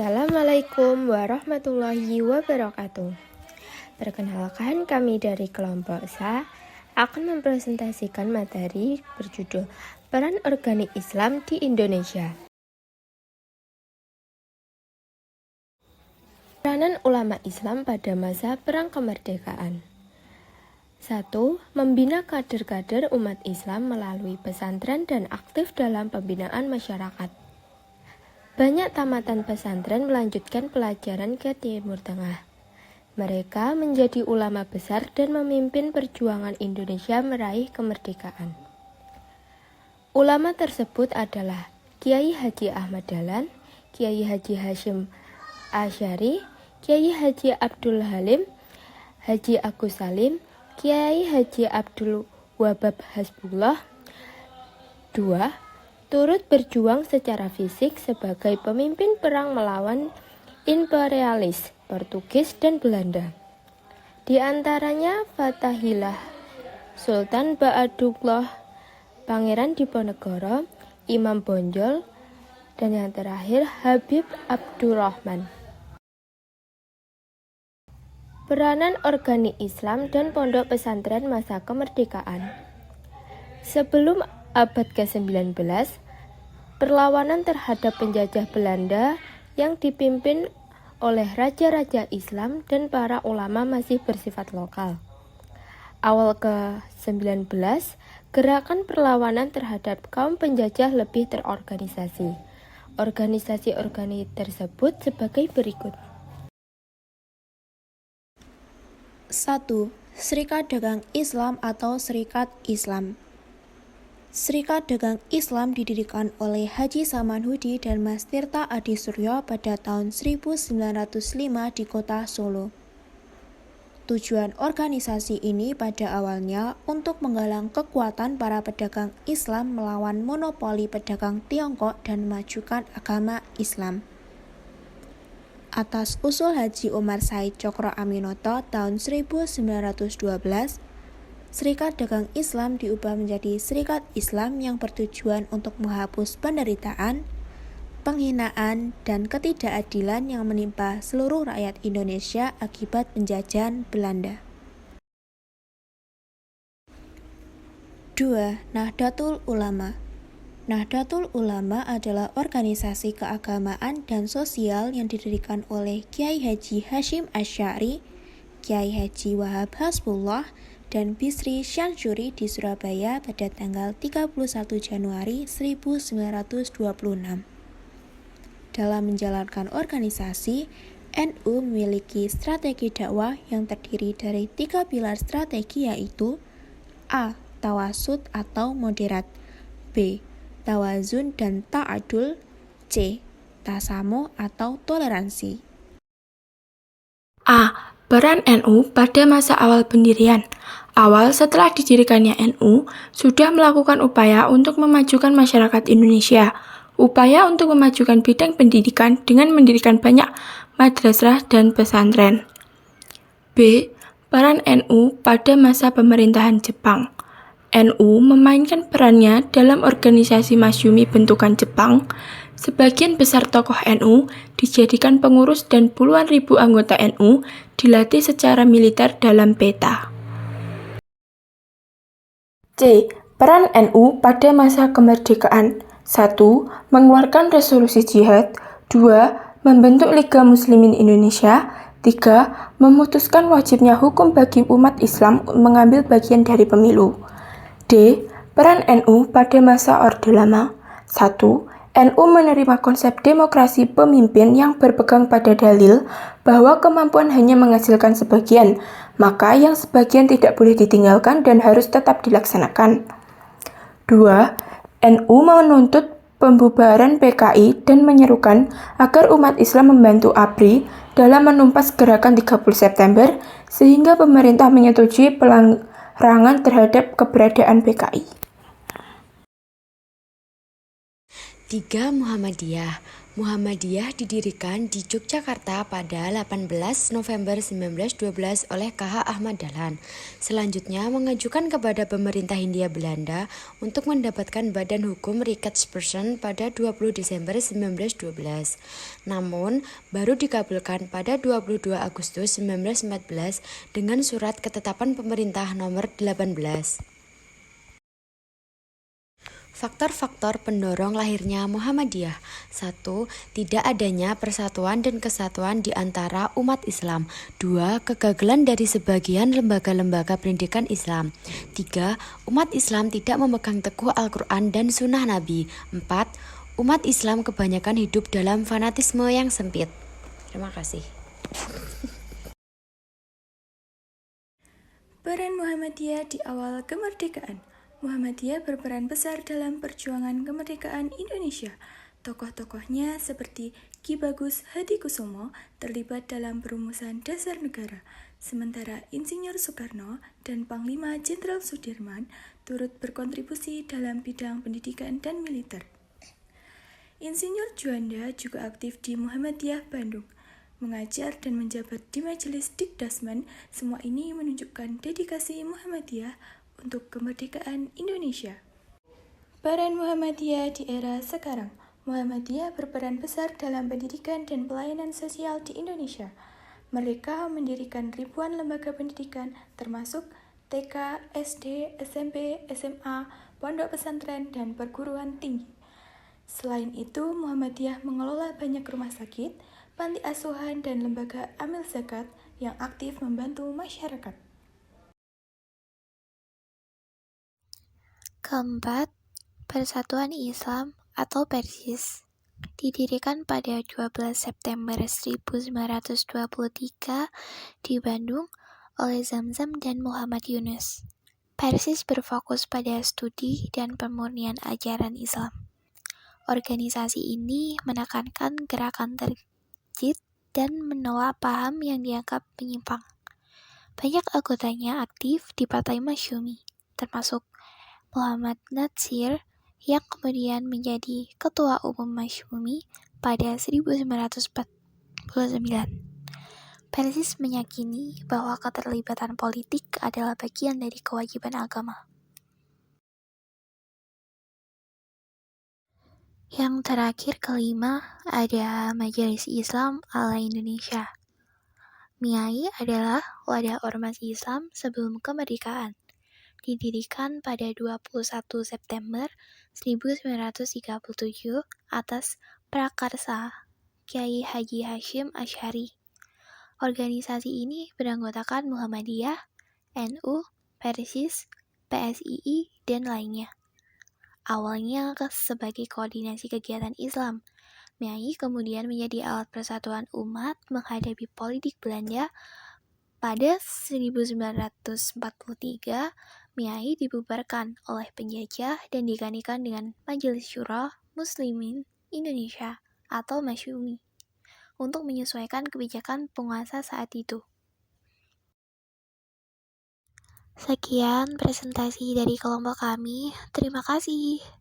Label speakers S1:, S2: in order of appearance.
S1: Assalamualaikum warahmatullahi wabarakatuh. Perkenalkan, kami dari kelompok SA akan mempresentasikan materi berjudul Peran Organik Islam di Indonesia. Peranan ulama Islam pada masa Perang Kemerdekaan. 1. Membina kader-kader umat Islam melalui pesantren dan aktif dalam pembinaan masyarakat. Banyak tamatan pesantren melanjutkan pelajaran ke Timur Tengah. Mereka menjadi ulama besar dan memimpin perjuangan Indonesia meraih kemerdekaan. Ulama tersebut adalah Kiai Haji Ahmad Dahlan, Kiai Haji Hasyim Asy'ari, Kiai Haji Abdul Halim, Haji Agus Salim, Kiai Haji Abdul Wahab Hasbullah. 2. Turut berjuang secara fisik sebagai pemimpin perang melawan imperialis Portugis dan Belanda. Di antaranya Fathahillah, Sultan Ba'adullah, Pangeran Diponegoro, Imam Bonjol, dan yang terakhir Habib Abdurrahman. Peranan organik Islam dan pondok pesantren masa kemerdekaan. Sebelum abad ke-19, perlawanan terhadap penjajah Belanda yang dipimpin oleh raja-raja Islam dan para ulama masih bersifat lokal. Awal ke-19, gerakan perlawanan terhadap kaum penjajah lebih terorganisasi. Organisasi tersebut sebagai berikut.
S2: 1. Serikat Dagang Islam atau Serikat Islam. Serikat Dagang Islam didirikan oleh Haji Samanhudi dan Mas Tirta Adi Suryo pada tahun 1905 di kota Solo. Tujuan organisasi ini pada awalnya untuk menggalang kekuatan para pedagang Islam melawan monopoli pedagang Tiongkok dan memajukan agama Islam. Atas usul Haji Umar Said Cokro Aminoto tahun 1912, Serikat Dagang Islam diubah menjadi Serikat Islam yang bertujuan untuk menghapus penderitaan, penghinaan, dan ketidakadilan yang menimpa seluruh rakyat Indonesia akibat penjajahan Belanda. 2. Nahdlatul Ulama. Nahdlatul Ulama adalah organisasi keagamaan dan sosial yang didirikan oleh Kiai Haji Hasyim Asy'ari, Kiai Haji Wahab Hasbullah, dan Bisri Syamsuri di Surabaya pada tanggal 31 Januari 1926. Dalam menjalankan organisasi, NU memiliki strategi dakwah yang terdiri dari 3 pilar strategi, yaitu A. Tawasud atau moderat, B. Tawazun dan ta'adul, C. Tasamuh atau toleransi.
S3: A. Peran NU pada masa awal pendirian. Awal setelah didirikannya NU, sudah melakukan upaya untuk memajukan masyarakat Indonesia. Upaya untuk memajukan bidang pendidikan dengan mendirikan banyak madrasah dan pesantren. B. Peran NU pada masa pemerintahan Jepang. NU memainkan perannya dalam organisasi Masyumi bentukan Jepang. Sebagian besar tokoh NU dijadikan pengurus dan puluhan ribu anggota NU dilatih secara militer dalam peta. C. Peran NU pada masa kemerdekaan. 1. Mengeluarkan resolusi jihad. 2. Membentuk Liga Muslimin Indonesia. 3. Memutuskan wajibnya hukum bagi umat Islam mengambil bagian dari pemilu. D. Peran NU pada masa Orde Lama. 1. NU menerima konsep demokrasi pemimpin yang berpegang pada dalil bahwa kemampuan hanya menghasilkan sebagian, maka yang sebagian tidak boleh ditinggalkan dan harus tetap dilaksanakan. 2. NU menuntut pembubaran PKI dan menyerukan agar umat Islam membantu ABRI dalam menumpas gerakan 30 September sehingga pemerintah menyetujui pelarangan terhadap keberadaan PKI.
S4: 3. Muhammadiyah. Muhammadiyah didirikan di Yogyakarta pada 18 November 1912 oleh KH Ahmad Dahlan. Selanjutnya mengajukan kepada pemerintah Hindia Belanda untuk mendapatkan badan hukum Rijkspersen pada 20 Desember 1912. Namun, baru dikabulkan pada 22 Agustus 1914 dengan surat ketetapan pemerintah nomor 18. Faktor-faktor pendorong lahirnya Muhammadiyah. 1. Tidak adanya persatuan dan kesatuan di antara umat Islam. 2. Kegagalan dari sebagian lembaga-lembaga pendidikan Islam. 3. Umat Islam tidak memegang teguh Al-Quran dan Sunnah Nabi. 4. Umat Islam kebanyakan hidup dalam fanatisme yang sempit. Terima kasih.
S5: Peran Muhammadiyah di awal kemerdekaan. Muhammadiyah berperan besar dalam perjuangan kemerdekaan Indonesia. Tokoh-tokohnya seperti Ki Bagus Hadikusumo terlibat dalam perumusan dasar negara, sementara Insinyur Soekarno dan Panglima Jenderal Sudirman turut berkontribusi dalam bidang pendidikan dan militer. Insinyur Juanda juga aktif di Muhammadiyah Bandung, mengajar dan menjabat di Majelis Dikdasmen. Semua ini menunjukkan dedikasi Muhammadiyah untuk kemerdekaan Indonesia. Peran Muhammadiyah di era sekarang. Muhammadiyah berperan besar dalam pendidikan dan pelayanan sosial di Indonesia. Mereka mendirikan ribuan lembaga pendidikan termasuk TK, SD, SMP, SMA, pondok pesantren, dan perguruan tinggi. Selain itu, Muhammadiyah mengelola banyak rumah sakit, panti asuhan, dan lembaga amil zakat yang aktif membantu masyarakat.
S6: Keempat, Persatuan Islam atau Persis didirikan pada 12 September 1923 di Bandung oleh Zamzam dan Muhammad Yunus. Persis berfokus pada studi dan pemurnian ajaran Islam. Organisasi ini menekankan gerakan terjid dan menolak paham yang dianggap menyimpang. Banyak anggotanya aktif di Partai Masyumi, termasuk Muhammad Natsir yang kemudian menjadi Ketua Umum Masyumi pada 1949. Persis meyakini bahwa keterlibatan politik adalah bagian dari kewajiban agama. Yang terakhir kelima ada Majelis Islam ala Indonesia. MIAI adalah wadah ormas Islam sebelum kemerdekaan. Didirikan pada 21 September 1937 atas prakarsa Kiai Haji Hashim Asy'ari. Organisasi ini beranggotakan Muhammadiyah, NU, Persis, PSII, dan lainnya. Awalnya sebagai koordinasi kegiatan Islam, MIAI kemudian menjadi alat persatuan umat menghadapi politik Belanda. Pada 1943, MIAI dibubarkan oleh penjajah dan digantikan dengan Majelis Syura Muslimin Indonesia atau Masyumi untuk menyesuaikan kebijakan penguasa saat itu. Sekian presentasi dari kelompok kami. Terima kasih.